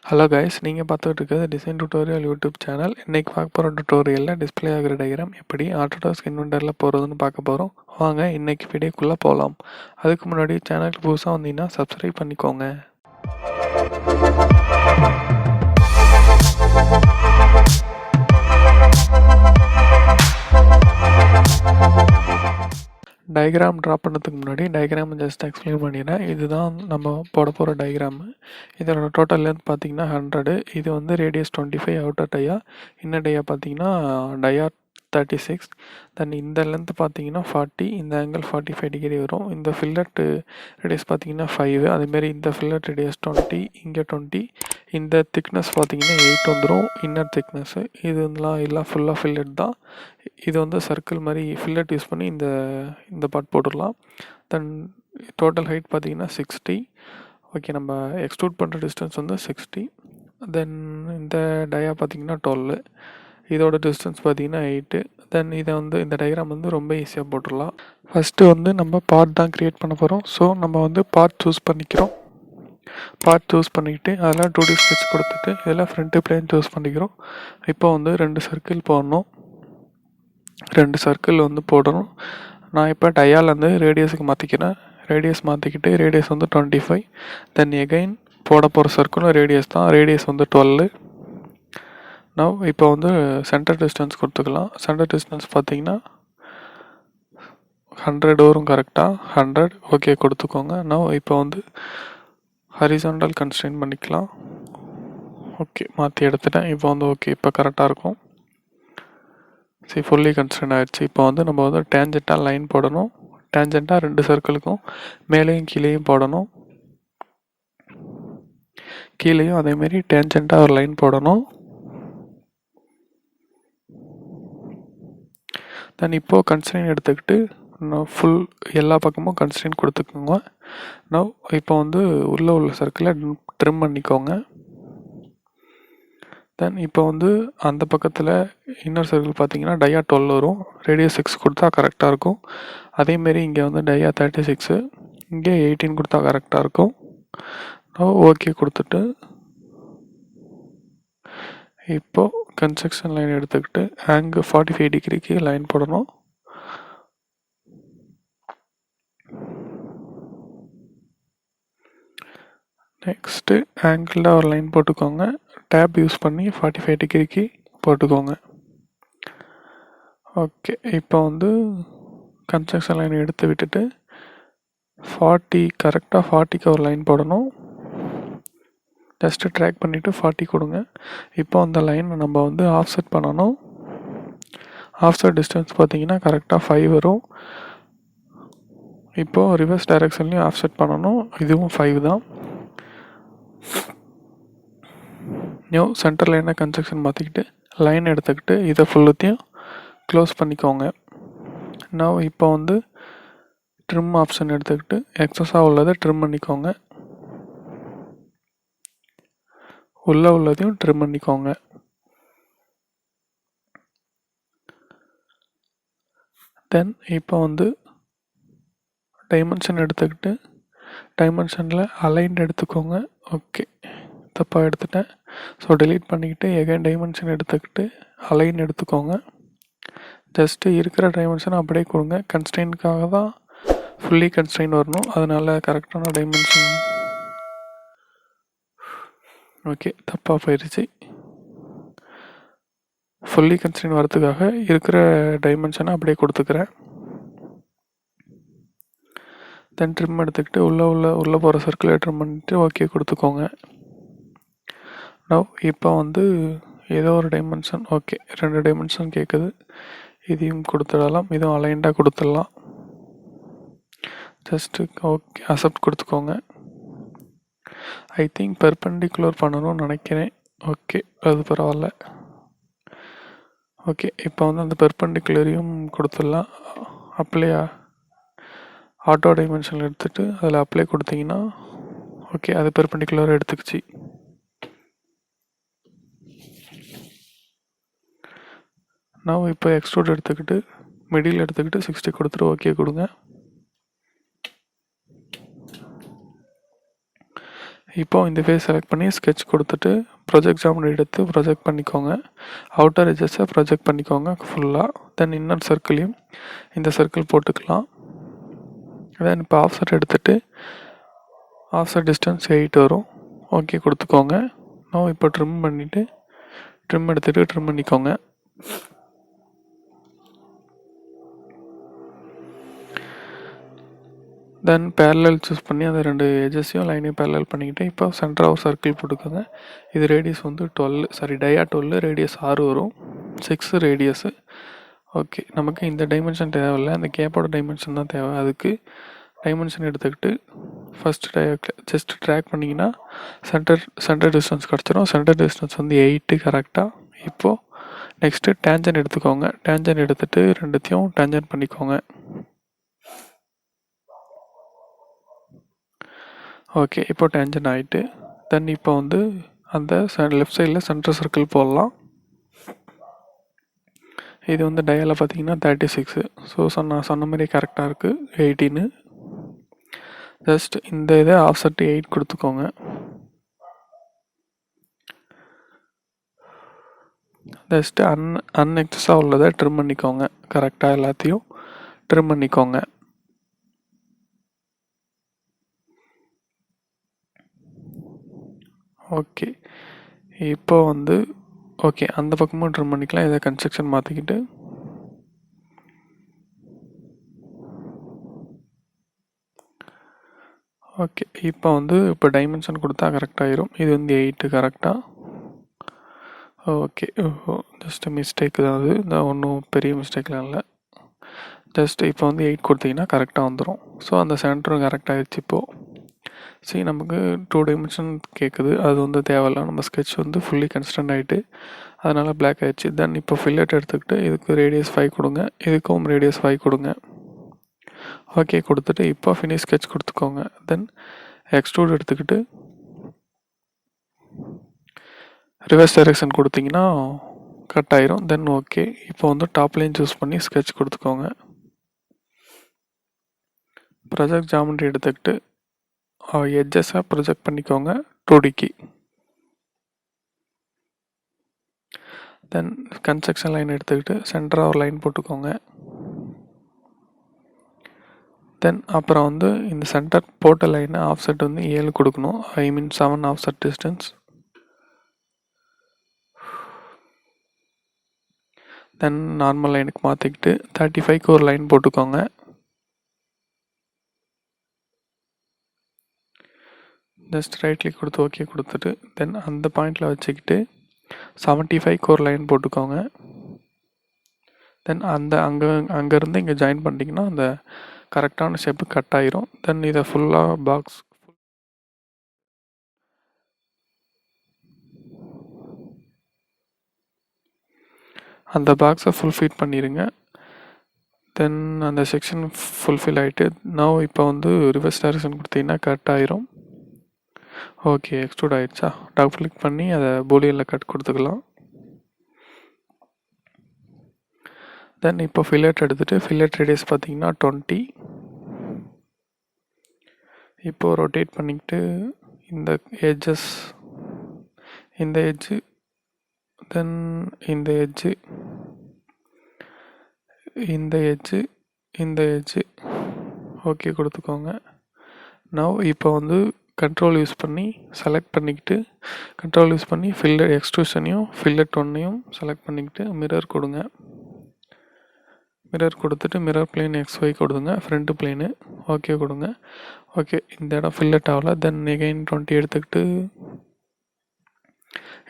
Hello guys, நீங்கள் பார்த்துட்டு இருக்கிறது டிசைன் டியூட்டோரியல் யூடியூப் சேனல். இன்றைக்கி பார்க்க போகிற டியூட்டோரியலில் டிஸ்பிளே ஆகிற டயக்ராம் எப்படி ஆட்டோடெஸ்க் இன்வென்டரில் போகிறதுன்னு பார்க்க போகிறோம். வாங்க இன்றைக்கி வீடியோக்குள்ளே போகலாம். அதுக்கு முன்னாடி சேனலுக்கு புதுசாக வந்தீங்கன்னா சப்ஸ்கிரைப் பண்ணிக்கோங்க. டயக்ராம் ட்ரா பண்ணுறதுக்கு முன்னாடி டயக்ராம் ஜஸ்ட் எக்ஸ்பிளைன் பண்ணிடுறேன். இதுதான் நம்ம போட போகிற டயக்ராமு. இதோட டோட்டல் லென்த் பார்த்தீங்கன்னா 100. இது வந்து ரேடியஸ் 25 அவுட்டர் டயா. இன்னர் டயா பார்த்தீங்கன்னா டயா 36. தென் இந்த லென்த் பார்த்தீங்கன்னா 40. இந்த ஆங்கிள் 45 டிகிரி வரும். இந்த ஃபில்லட் ரேடியஸ் பார்த்தீங்கன்னா 5. அதேமாரி இந்த ஃபில்லட் ரேடியஸ் 20, இங்கே 20. இந்த திக்னஸ் பார்த்தீங்கன்னா 8 வந்துடும் இன்னர் திக்னஸ்ஸு. எல்லாம் ஃபுல்லாக ஃபில்லட் தான். இது வந்து சர்க்கிள் மாதிரி ஃபில்லட் யூஸ் பண்ணி இந்த பார்ட் போட்டுடலாம். தென் டோட்டல் ஹைட் பார்த்தீங்கன்னா 60. ஓகே, நம்ம எக்ஸ்ட்ரூட் பண்ணுற டிஸ்டன்ஸ் வந்து 60. தென் இந்த டயா பார்த்தீங்கன்னா 12. இதோட டிஸ்டன்ஸ் பார்த்தீங்கன்னா 8. தென் இதை வந்து இந்த டயக்ராம் வந்து ரொம்ப ஈஸியாக போட்டுடலாம். ஃபஸ்ட்டு வந்து நம்ம பார்ட் தான் க்ரியேட் பண்ண போகிறோம். ஸோ நம்ம வந்து பார்ட் சூஸ் பண்ணிக்கிறோம். பார்ட் சூஸ் பண்ணிக்கிட்டு அதில் 2D ஸ்கெட்ச் கொடுத்துட்டு இதில் ஃப்ரண்ட்டு பிளேன் சூஸ் பண்ணிக்கிறோம். இப்போ வந்து 2 சர்க்கிள் போடணும். 2 சர்க்கிள் வந்து போடணும். நான் இப்போ டயாலேருந்து ரேடியஸுக்கு மாற்றிக்கிறேன். ரேடியஸ் மாற்றிக்கிட்டு ரேடியஸ் வந்து 25. தென் எகைன் போட போகிற சர்க்கிளும் ரேடியஸ் தான். ரேடியஸ் வந்து 12. நவ் இப்போ வந்து சென்டர் டிஸ்டன்ஸ் கொடுத்துக்கலாம். சென்டர் டிஸ்டன்ஸ் பார்த்தீங்கன்னா 100 வரும் கரெக்டாக. 100 ஓகே கொடுத்துக்கோங்க. நவ் இப்போ வந்து ஹரிசாண்டல் கன்ஸ்ட்ரெயின் பண்ணிக்கலாம். ஓகே, மாற்றி எடுத்துட்டேன். இப்போ வந்து ஓகே, இப்போ கரெக்டாக இருக்கும். சரி, ஃபுல்லி கன்ஸ்ட்ரெயின் ஆகிடுச்சு. இப்போ வந்து நம்ம வந்து டேஞ்செண்ட்டாக லைன் போடணும். டேஞ்செண்ட்டாக 2 சர்க்கிளுக்கும் மேலேயும் கீழேயும் போடணும். கீழேயும் அதேமாரி டேஞ்செண்ட்டாக ஒரு லைன் போடணும். தென் இப்போது கன்ஸ்ட்ரெயின் எடுத்துக்கிட்டு ஃபுல் எல்லா பக்கமும் கன்ஸ்ட்ரெயின் கொடுத்துக்கோங்க. நவ் இப்போ வந்து உள்ள சர்க்கிளை ட்ரிம் பண்ணிக்கோங்க. தென் இப்போ வந்து அந்த பக்கத்தில் இன்னர் சர்க்கிள் பார்த்தீங்கன்னா டயா 12 வரும். ரேடியஸ் 6 கொடுத்தா கரெக்டாக இருக்கும். அதேமாரி இங்கே வந்து டயா 36, இங்கே 18 கொடுத்தா கரெக்டாக இருக்கும். ஓகே கொடுத்துட்டு இப்போது கன்ஸ்ட்ரக்ஷன் லைன் எடுத்துக்கிட்டு ஆங்கிள் 45 டிகிரிக்கு லைன் போடணும். நெக்ஸ்ட்டு ஆங்கிளில் ஒரு லைன் போட்டுக்கோங்க. டேப் யூஸ் பண்ணி 45 டிகிரிக்கு போட்டுக்கோங்க. ஓகே, இப்போ வந்து கன்ஸ்ட்ரக்ஷன் லைன் எடுத்து விட்டுட்டு 40 கரெக்டாக 40க்கு ஒரு லைன் போடணும். ஜஸ்ட்டு ட்ராக் பண்ணிவிட்டு 40 கொடுங்க. இப்போ அந்த லைனை நம்ம வந்து ஆஃப்செட் பண்ணணும். ஆஃப்செட் டிஸ்டன்ஸ் பார்த்தீங்கன்னா கரெக்டாக 5 வரும். இப்போது ரிவர்ஸ் டைரெக்ஷன்லேயும் ஆஃப்செட் பண்ணணும். இதுவும் 5 தான். நியூ சென்டர் லைனை கன்ஸ்ட்ரக்ஷன் மாற்றிக்கிட்டு லைன் எடுத்துக்கிட்டு இதை ஃபுல்லத்தையும் க்ளோஸ் பண்ணிக்கோங்க. நான் இப்போ வந்து ட்ரிம் ஆப்ஷன் எடுத்துக்கிட்டு எக்ஸஸாக உள்ளதை ட்ரிம் பண்ணிக்கோங்க. உள்ளதையும் ட்ரிம் பண்ணிக்கோங்க. தென் இப்போ வந்து டைமென்ஷன் எடுத்துக்கிட்டு டைமென்ஷனில் அலைன் எடுத்துக்கோங்க. ஓகே, தப்பாக எடுத்துட்டேன். ஸோ டெலீட் பண்ணிக்கிட்டு எகைன் டைமென்ஷன் எடுத்துக்கிட்டு அலைன் எடுத்துக்கோங்க. ஜஸ்ட்டு இருக்கிற டைமென்ஷன் அப்படியே கொடுங்க. கன்ஸ்ட்ரெயினுக்காக தான் ஃபுல்லி கன்ஸ்ட்ரெயின் வரணும். அதனால் கரெக்டான டைமென்ஷன். ஓகே, தப்பாக போயிடுச்சு. ஃபுல்லி கன்ஸ்ட்ரெயின் வரதுக்காக இருக்கிற டைமென்ஷனை அப்படியே கொடுத்துக்கிறேன். தென் ட்ரிம் எடுத்துக்கிட்டு உள்ளே போகிற சர்க்கிளை ட்ரிம் பண்ணிட்டு ஓகே கொடுத்துக்கோங்க. இப்போ வந்து ஏதோ ஒரு டைமென்ஷன் ஓகே 2 டைமென்ஷன் கேட்குது. இதையும் கொடுத்துடலாம். இதுவும் அலைண்டாக கொடுத்துடலாம். ஜஸ்ட்டு ஓகே அக்செப்ட் கொடுத்துக்கோங்க. ஐ திங்க் பெர்பெண்டிகுலர் பண்ணணும்னு நினைக்கிறேன். ஓகே, அது பரவாயில்ல. ஓகே, இப்போ வந்து அந்த பெர்பெண்டிகுலரையும் கொடுத்துடலாம். அப்ளையா ஆட்டோ டைமென்ஷனில் எடுத்துகிட்டு அதில் அப்ளை கொடுத்தீங்கன்னா ஓகே, அது பெர்பெண்டிகுலராக எடுத்துக்கிச்சு. நான் இப்போ எக்ஸ்ட்ரூட் எடுத்துக்கிட்டு மிடில் எடுத்துக்கிட்டு 60 கொடுத்துட்டு ஓகே கொடுங்க. இப்போது இந்த ஃபேஸ் செலக்ட் பண்ணி ஸ்கெட்ச் கொடுத்துட்டு ப்ரொஜெக்ட் ஜாமெட்ரி எடுத்து ப்ரொஜெக்ட் பண்ணிக்கோங்க. அவுட்டர் எட்ஜஸை ப்ரொஜெக்ட் பண்ணிக்கோங்க ஃபுல்லாக. தென் இன்னர் சர்க்கிளையும் இந்த சர்க்கிள் போட்டுக்கலாம். தென் இப்போ ஆஃப்செட் எடுத்துகிட்டு ஆஃப்செட் டிஸ்டன்ஸ் 8 வரும். ஓகே கொடுத்துக்கோங்க. இப்போ ட்ரிம் பண்ணிவிட்டு ட்ரிம் எடுத்துகிட்டு ட்ரிம் பண்ணிக்கோங்க. தென் பேரலல் சூஸ் பண்ணி அந்த 2 எட்ஜஸையும் லைனையும் பேரலல் பண்ணிக்கிட்டு இப்போ சென்டர் ஆஃப் சர்க்கிள் போட்டுக்கோங்க. இது ரேடியஸ் வந்து 12 டயா 12, ரேடியஸ் 6 வரும், 6 ரேடியஸு. ஓகே, நமக்கு இந்த டைமென்ஷன் தேவையில்லை, அந்த கேப்போட டைமென்ஷன் தான் தேவை. அதுக்கு டைமென்ஷன் எடுத்துக்கிட்டு ஃபஸ்ட்டு ஜஸ்ட் ட்ராக் பண்ணிங்கன்னா சென்டர் டிஸ்டன்ஸ் கிடச்சிரும். சென்டர் டிஸ்டன்ஸ் வந்து 8 கரெக்டாக. இப்போது நெக்ஸ்ட்டு டேஞ்சன் எடுத்துக்கோங்க. டேஞ்சன் எடுத்துகிட்டு ரெண்டுத்தையும் டேஞ்சன் பண்ணிக்கோங்க. ஓகே, இப்போ டேஞ்சன் ஆகிட்டு தென் இப்போ வந்து அந்த லெஃப்ட் சைடில் சென்டர் சர்க்கிள் போடலாம். இது வந்து டயாவில் பார்த்தீங்கன்னா 36. ஸோ நான் சொன்ன மாதிரி கரெக்டாக இருக்குது 18. ஜஸ்ட் இந்த இதை ஆஃப்செட் 8 கொடுத்துக்கோங்க. ஜஸ்ட்டு அன்எக்ஸஸாக உள்ளதை ட்ரிம் பண்ணிக்கோங்க. கரெக்டாக எல்லாத்தையும் ட்ரிம் பண்ணிக்கோங்க. ஓகே, இப்போ வந்து ஓகே அந்த பக்கமும் ட்ரிம் பண்ணிக்கலாம். இதை கன்ஸ்ட்ரக்ஷன் மாற்றிக்கிட்டு ஓகே இப்போ வந்து இப்போ டைமென்ஷன் கொடுத்தா கரெக்டாகிடும். இது வந்து 8 கரெக்டாக. ஓகே, ஜஸ்ட்டு மிஸ்டேக் தான் அது, இந்த ஒன்றும் பெரிய மிஸ்டேக்லாம் இல்லை. ஜஸ்ட் இப்போ வந்து 8 கொடுத்தீங்கன்னா கரெக்டாக வந்துடும். ஸோ அந்த சென்டரும் கரெக்டாகிடுச்சு. இப்போது சரி, நமக்கு 2 டைமென்ஷன் கேட்குது, அது வந்து தேவையில்ல. நம்ம ஸ்கெட்ச் வந்து ஃபுல்லி கன்ஸ்டன்ட் ஆகிட்டு அதனால் பிளாக் ஆகிடுச்சு. தென் இப்போ ஃபில்லெட் எடுத்துக்கிட்டு இதுக்கு ரேடியஸ் 5 கொடுங்க, இதுக்கும் ரேடியஸ் 5 கொடுங்க. ஓகே கொடுத்துட்டு இப்போ ஃபினிஷ் ஸ்கெட்ச் கொடுத்துக்கோங்க. தென் எக்ஸ்ட்ரூட் எடுத்துக்கிட்டு ரிவர்ஸ் டைரெக்ஷன் கொடுத்தீங்கன்னா கட் ஆயிரும். தென் ஓகே, இப்போ வந்து டாப் லைன் சூஸ் பண்ணி ஸ்கெட்ச் கொடுத்துக்கோங்க. ப்ரொஜெக்ட் ஜாமெட்ரி எடுத்துக்கிட்டு எட்ஜஸை ப்ரொஜெக்ட் பண்ணிக்கோங்க 2Dக்கு. தென் கன்ஸ்ட்ரக்ஷன் லைன் எடுத்துக்கிட்டு சென்டராக ஒரு லைன் போட்டுக்கோங்க. தென் அப்புறம் வந்து இந்த சென்டர் போட்ட லைனை ஆஃப்செட் வந்து 7 கொடுக்கணும். 7 ஆஃப்செட் டிஸ்டன்ஸ். தென் நார்மல் லைனுக்கு மாற்றிக்கிட்டு 35க்கு ஒரு லைன் போட்டுக்கோங்க. ஜஸ்ட் ரைட் கிளிக் கொடுத்து ஓகே கொடுத்துட்டு தென் அந்த பாயிண்டில் வச்சுக்கிட்டு 75க்கு ஒரு லைன் போட்டுக்கோங்க. தென் அங்கேருந்து இங்கே ஜாயின் பண்ணிட்டீங்கன்னா அந்த கரெக்டான ஷேப்பு கட் ஆயிரும். தென் இதை ஃபுல்லாக பாக்ஸ் அந்த பாக்ஸை ஃபுல்ஃபில் பண்ணிடுங்க. தென் அந்த செக்ஷன் ஃபுல்ஃபில் ஆகிட்டு நான் இப்போ வந்து ரிவர்ஸ் டைரக்ஷன் கொடுத்தீங்கன்னா கட் ஆயிரும். ஓகே, எக்ஸ்ட்ரூட் ஆகிடுச்சா? டபுள் கிளிக் பண்ணி அதை பூலியனில் கட் கொடுத்துக்கலாம். தென் இப்போ ஃபில்லெட் எடுத்துகிட்டு ஃபில்லெட் ரேடியஸ் பார்த்தீங்கன்னா 20. இப்போது ரொட்டேட் பண்ணிக்கிட்டு இந்த எட்ஜஸ், இந்த எட்ஜு, தென் இந்த எட்ஜு, இந்த எட்ஜு, இந்த எட்ஜு ஓகே கொடுத்துக்கோங்க. நவ் இப்போ வந்து கண்ட்ரோல் யூஸ் பண்ணி செலக்ட் பண்ணிக்கிட்டு கண்ட்ரோல் யூஸ் பண்ணி ஃபில்லெட் எக்ஸ்ட்ரூஷனையும் ஃபில்லெட் ஒன்றையும் செலக்ட் பண்ணிக்கிட்டு மிரர் கொடுங்க. மிரர் கொடுத்துட்டு மிரர் பிளேன் XY கொடுங்க, ஃப்ரண்ட் பிளேனு ஓகே கொடுங்க. ஓகே, இந்த இடம் ஃபில்லெட் ஆகல. தென் எகைன் 20 எடுத்துக்கிட்டு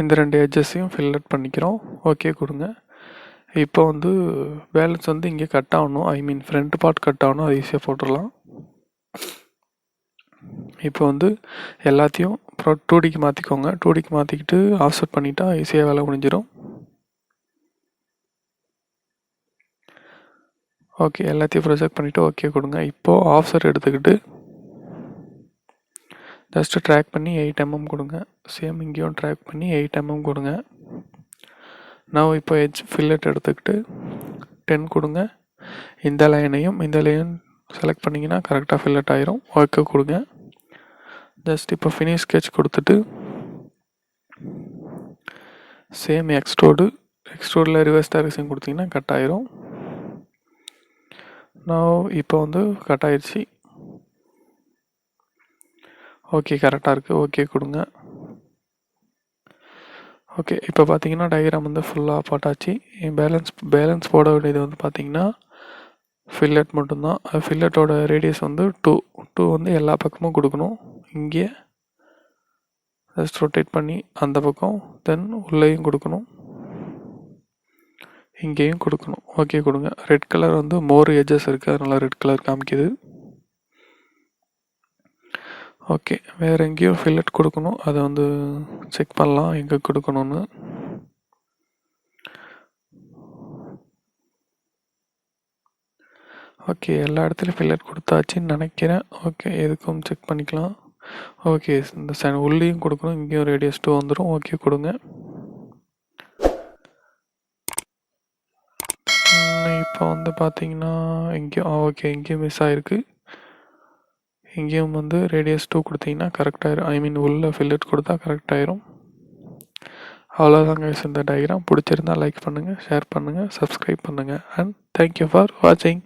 இந்த 2 எட்ஜஸையும் ஃபில்லெட் பண்ணிக்கிறோம். ஓகே கொடுங்க. இப்போ வந்து பேலன்ஸ் வந்து இங்கே கட் ஆகணும், ஃப்ரண்ட் பார்ட் கட் ஆகணும், அது ஈஸியாக போட்டுடலாம். இப்போ வந்து எல்லாத்தையும் அப்புறம் 2Dக்கு மாற்றிக்கோங்க. 2Dக்கு மாற்றிக்கிட்டு ஆஃப்செட் பண்ணிட்டா ஈஸியாக வேலை முடிஞ்சிடும். ஓகே, எல்லாத்தையும் ப்ரொஜெக்ட் பண்ணிவிட்டு ஓகே கொடுங்க. இப்போது ஆஃப்செட் எடுத்துக்கிட்டு ஜஸ்ட்டு ட்ராக் பண்ணி 8 mm கொடுங்க. சேம் இங்கேயும் ட்ராக் பண்ணி 8 mm கொடுங்க. நான் இப்போ எட்ஜ் ஃபில்லெட் எடுத்துக்கிட்டு 10 கொடுங்க. இந்த லைனையும் செலக்ட் பண்ணிங்கன்னா கரெக்டாக ஃபில்லெட் ஆயிரும். ஓகே கொடுங்க. ஜஸ்ட் இப்போ ஃபினிஷ் ஸ்கெட்ச் கொடுத்துட்டு சேம் எக்ஸ்ட்ரோடில் ரிவர்ஸ் டைரக்ஷன் கொடுத்தீங்கன்னா கட் ஆயிரும். நான் இப்போ வந்து கட் ஆயிடுச்சு. ஓகே, கரெக்டாக இருக்குது. ஓகே கொடுங்க. ஓகே, இப்போ பார்த்தீங்கன்னா டயக்ராம் வந்து ஃபுல்லாக போட்டாச்சு. பேலன்ஸ் போட வேண்டியது வந்து பார்த்தீங்கன்னா ஃபில்லட் மட்டும்தான். ஃபில்லட்டோட ரேடியஸ் வந்து 2 வந்து எல்லா பக்கமும் கொடுக்கணும். இங்கே ஜஸ்ட் ரொட்டேட் பண்ணி அந்த பக்கம், தென் உள்ளேயும் கொடுக்கணும், இங்கேயும் கொடுக்கணும். ஓகே கொடுங்க. ரெட் கலர் வந்து மோர் எட்ஜஸ் இருக்குது, அதனால் ரெட் கலர் காமிக்குது. ஓகே, வேறு எங்கேயும் ஃபில்லட் கொடுக்கணும், அதை வந்து செக் பண்ணலாம் எங்கே கொடுக்கணும்னு. ஓகே, எல்லா இடத்துலையும் ஃபில்லட் கொடுத்தாச்சுன்னு நினைக்கிறேன். ஓகே, எதுக்கும் செக் பண்ணிக்கலாம். ஓகே, இந்த உள்ளேயும் கொடுக்கணும், இங்கேயும் ரேடியஸ் 2 வந்துடும். ஓகே கொடுங்க. இப்போ வந்து பார்த்தீங்கன்னா இங்கேயும் ஓகே, இங்கேயும் மிஸ் ஆகிருக்கு. இங்கேயும் வந்து ரேடியஸ் 2 கொடுத்தீங்கன்னா கரெக்டாகிடும். உள்ள ஃபில்லட் கொடுத்தா கரெக்டாகிடும். அவ்வளோதாங்க இந்த டயக்ராம். பிடிச்சிருந்தா லைக் பண்ணுங்கள், ஷேர் பண்ணுங்கள், சப்ஸ்கிரைப் பண்ணுங்கள். அண்ட் தேங்க்யூ ஃபார் வாட்சிங்.